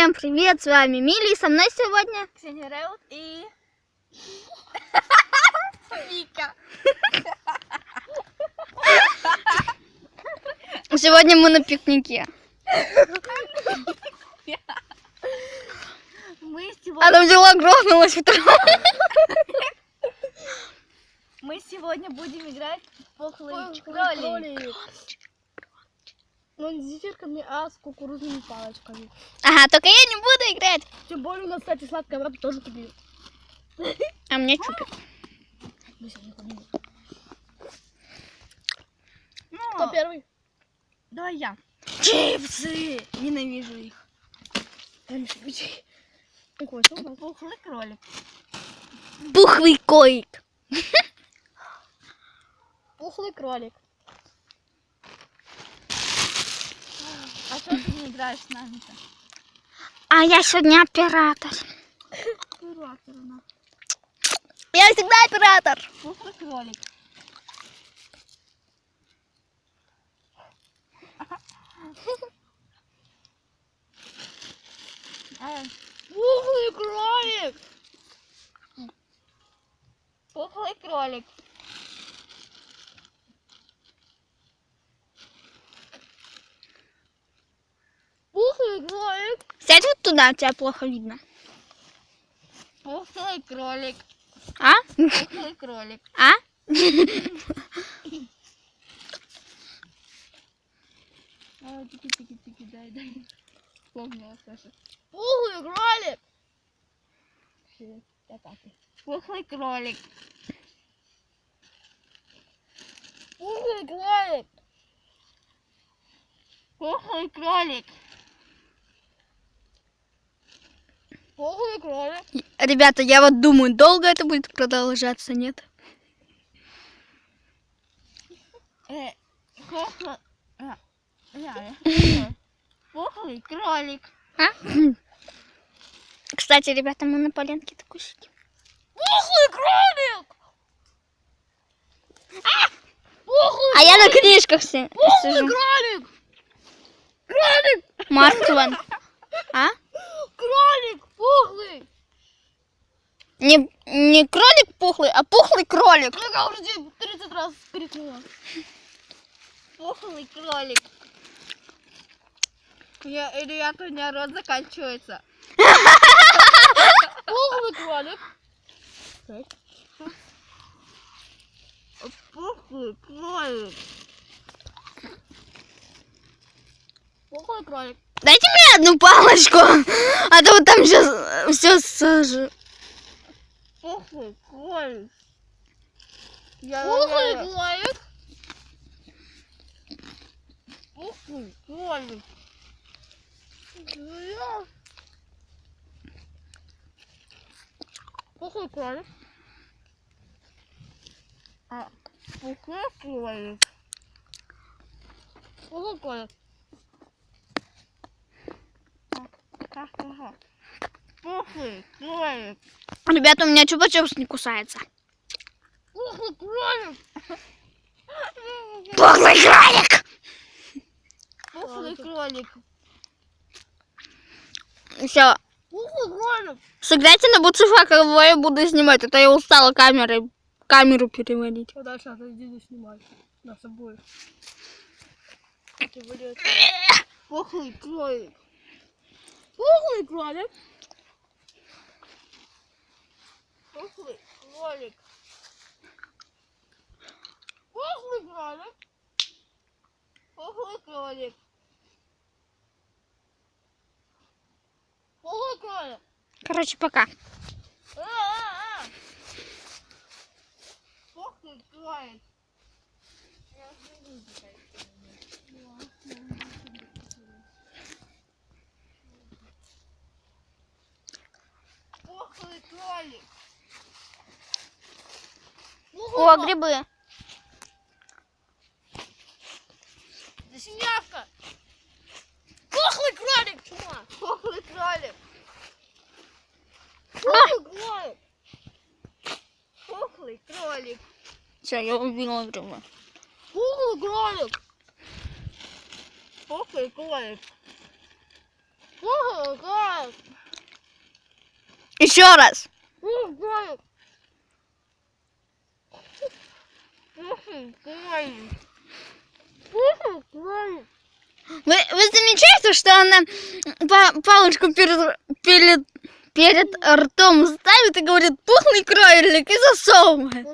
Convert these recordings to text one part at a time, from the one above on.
Всем привет, с вами Мили, со мной сегодня Ксения Реут и Вика. Сегодня мы на пикнике. Она взяла, грохнулась в траву. Мы сегодня будем играть в пухлый кролик. Но не с зефирками, а с кукурузными палочками. Ага, только я не буду играть. Тем более у нас, кстати, сладкая вода тоже купили. А мне чупик. Кто первый? Давай я. Чипсы! Ненавижу их. Какой? Пухлый кролик. Пухлый коик. Пухлый кролик. А что ты не играешь с нами-то? А я сегодня оператор. Оператор она. Я всегда оператор. Пухлый кролик. Пухлый кролик. Пухлый кролик. Пухлый кролик. Сядь вот туда, тебя плохо видно. Пухлый кролик. А? Пухлый кролик. А? Тики-тики-тики, дай. Вспомнила, Саша. Пухлый кролик. Пухлый кролик. Пухлый кролик. Пухлый кролик. Пухлый кролик. Ребята, я вот думаю, долго это будет продолжаться, нет? Пухлый кролик. А? Кстати, ребята, мы на поленке такой сидим. Пухлый кролик. А я на книжках сижу. Кролик. Кролик. Марк Твен. А? Кролик. Пухлый. Не кролик пухлый, а пухлый кролик. Я уже 30 раз крикнула. Пухлый кролик. Ребята, у меня рот заканчивается. Пухлый кролик. Пухлый кролик. Пухлый кролик. Дайте мне одну палочку, а то вот там сейчас все сажу. Пухлый кролик. Пухлый кролик. Пухлый кролик. Пухлый кролик. Пухлый кролик. Пухлый кролик. Пухлый кролик. Ребята, у меня чупа-чупс не кусается. Пухлый кролик. Пухлый кролик! Пухлый кролик. Все, Пухлый кролик. сыграйте на буцефа, кого я буду снимать. Это я устала камеру переводить. Куда сейчас иди снимать? Нас обоих. Пухлый кролик. Пухлый кролик. Пухлый кролик. Пухлый кролик. Пухлый кролик. Пухлый кролик. Короче, пока. Пухлый кролик. Пухлый кролик. О, грибы. Засинявка. Пухлый кролик. Чума. Пухлый кролик. Пухлый кролик. Пухлый кролик. Все, я убила гриба. Пухлый кролик. Пухлый кролик. Пухлый кролик. Еще раз. Вы замечаете, что она палочку перед ртом ставит и говорит пухлый кролик и засовывает.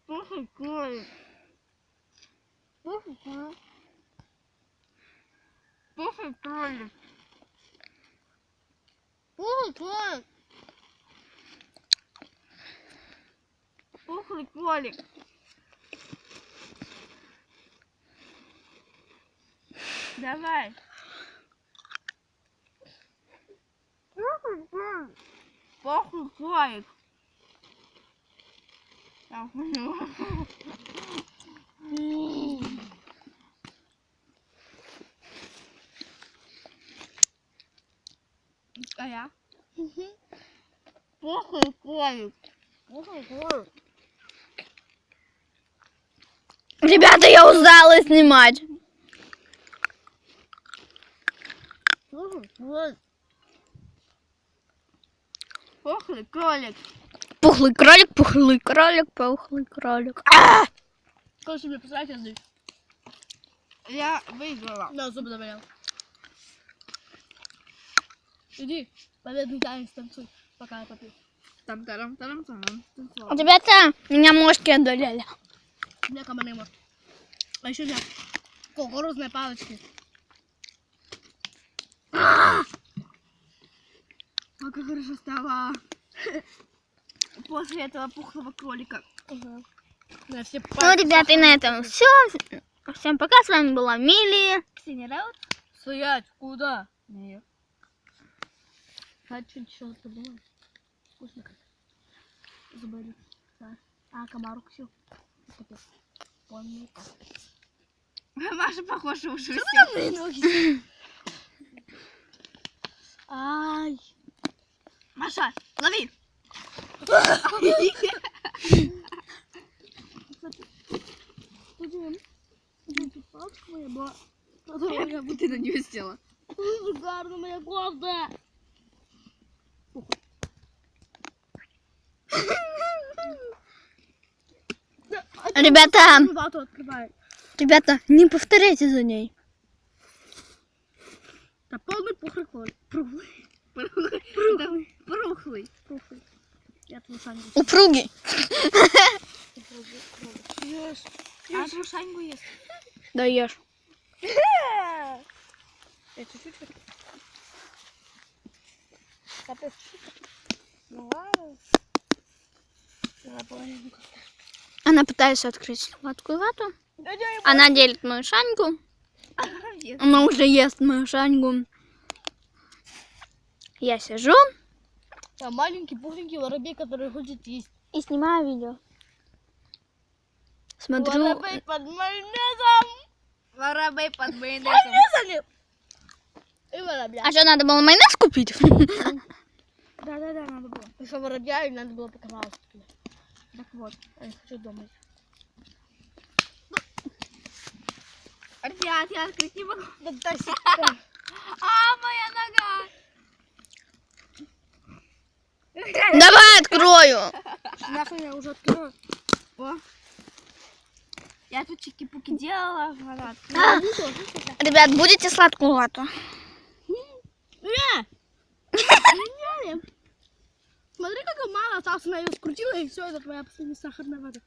Пухлый кролик. Пухлый кролик. Пухлый кролик. Пухлый кролик. Пухлый кролик. Давай. Пухлый кролик. Пухлый кролик. А я? Пухлый кролик. Пухлый кролик. Ребята, я устала снимать. Пухлый кролик. Пухлый кролик. Пухлый кролик, пухлый кролик, пухлый кролик. Кто себе писать язык? Я выиграла. Да, зубы заболел. Иди, победный танец танцуй, пока я попью. Там-тарам-тарам-тарам. Ребята, меня мошки одолели. У меня комары может. А еще у меня кукурузные палочки. Как хорошо стало после этого пухлого кролика. Угу. Да, все Ну, ребята, и на этом все. Всем пока, с вами была Милия. Ксения Раут. Стоять, куда? Нет. Хочу что-то было. Вкусно как. Забыли. Да. А, комарок все. Понял. Маша, похоже, уже Мои ноги. Ай. Маша, лови. Палочка моя была. Ты на нее села. Шикарно, моя кофта. Ребята, Вату открывай. ребята, не повторяйте за ней. Да полный пухлый кролик. Прухлый. Пухлый. Я твою шаньгу. Упругий. Ешь. А твою шаньгу есть? Да ешь. Я чуть-чуть. Капец. Ну ладно. Наполовинку. Она пытается открыть сладкую вату. Она делит мою шаньку. Она уже ест мою шаньгу. Я сижу А маленький пухленький воробей, который хочет есть. и снимаю видео. Смотрю. Воробей под майонезом. Воробей под майонезом. Майонезом. И воробья. А что, надо было майонез купить? Да, надо было. Еще воробья, и надо было покататься. Так вот. Я не хочу дома. Ребят, я открыть не могу. Да дай А, моя нога. Давай открою. Нахуй я уже открою. О. Я тут чики-пуки делала. Она Ребят, будете сладкую вату? Смотри, как мало осталось, она ее скрутила, и все, это твоя последняя сахарная вата.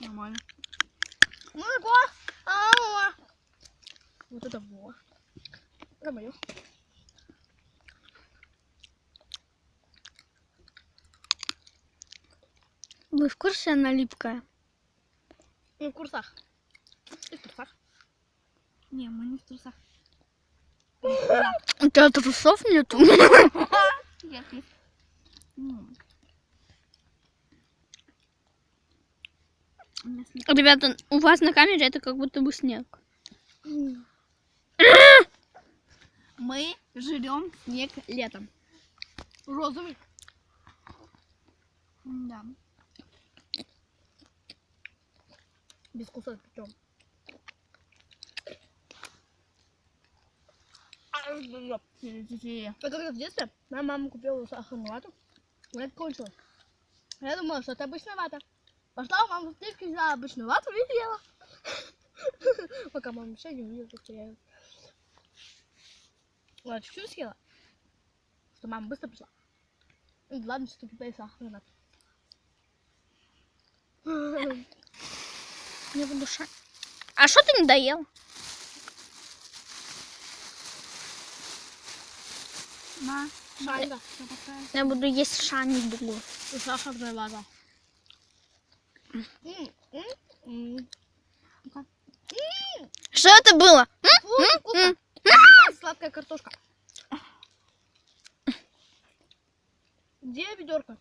нормально. Молоко. Вот это во. Это мое. Вы в курсе, она липкая? В курсах. Ты в курсах? Не, мы не в трусах. У тебя трусов нету? Я пью. Ребята, у вас на камере это как будто бы снег. Мы жрем снег летом. Розовый. Да. Без кусок причем. А когда в детстве моя мама купила сахарную вату, и это кончилось. Я думала, что это обычная вата. Пошла у мамы в аптеку, взяла обычную вату и ела. Пока мама еще не увидела, что я... Вот, чуть-чуть съела, что мама быстро пришла. И ладно, что купила сахарную вату. Не буду шанить. А что ты не доел? На. Шанька. Я буду есть шанить другую. И сахарная вата. Что это было? Вкусно. Сладкая картошка. Где ведерко?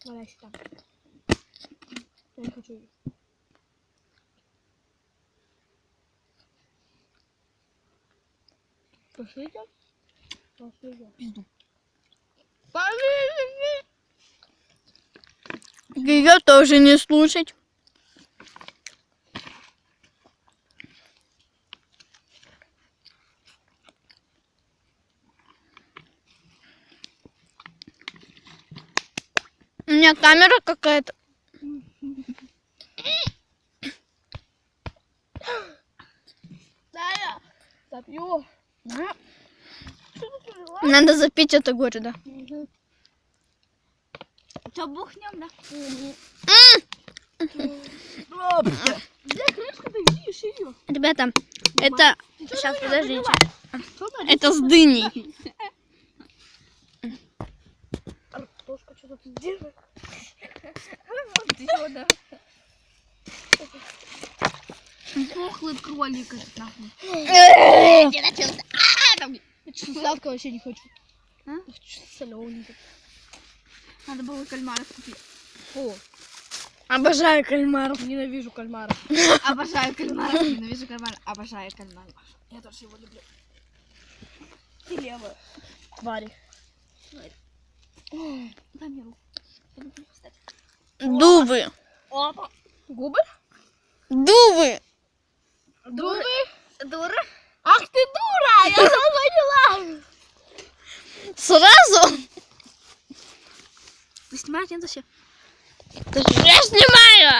Валяйся там. Я не хочу есть. Пошлите? Пошлите. Пизду. Пошлите! Ее тоже не слушать. У меня камера какая-то. Да, я запью. Надо запить это горе, да. Что, бухнем, да? Где крышка-то? Видишь ее? Ребята, это... Сейчас, подождите. Что там? Это с дыней. Картошка что-то тут делает. Ты чего, да? Пухлый кролик этот, нахуй. Я что-то сладкого вообще не хочу. А? Что-то солененькое. Надо было кальмаров купить. Фу, Обожаю кальмаров. ненавижу кальмаров. Обожаю кальмаров, ненавижу кальмаров, обожаю кальмаров. Я тоже его люблю. Ты левая. Твари. Дай мне руку. Дувы. Опа. Губы? Дувы. Дуры? Дура? Ах ты дура! Я сразу поняла! Сразу? Вы снимаете это все? Я снимаю.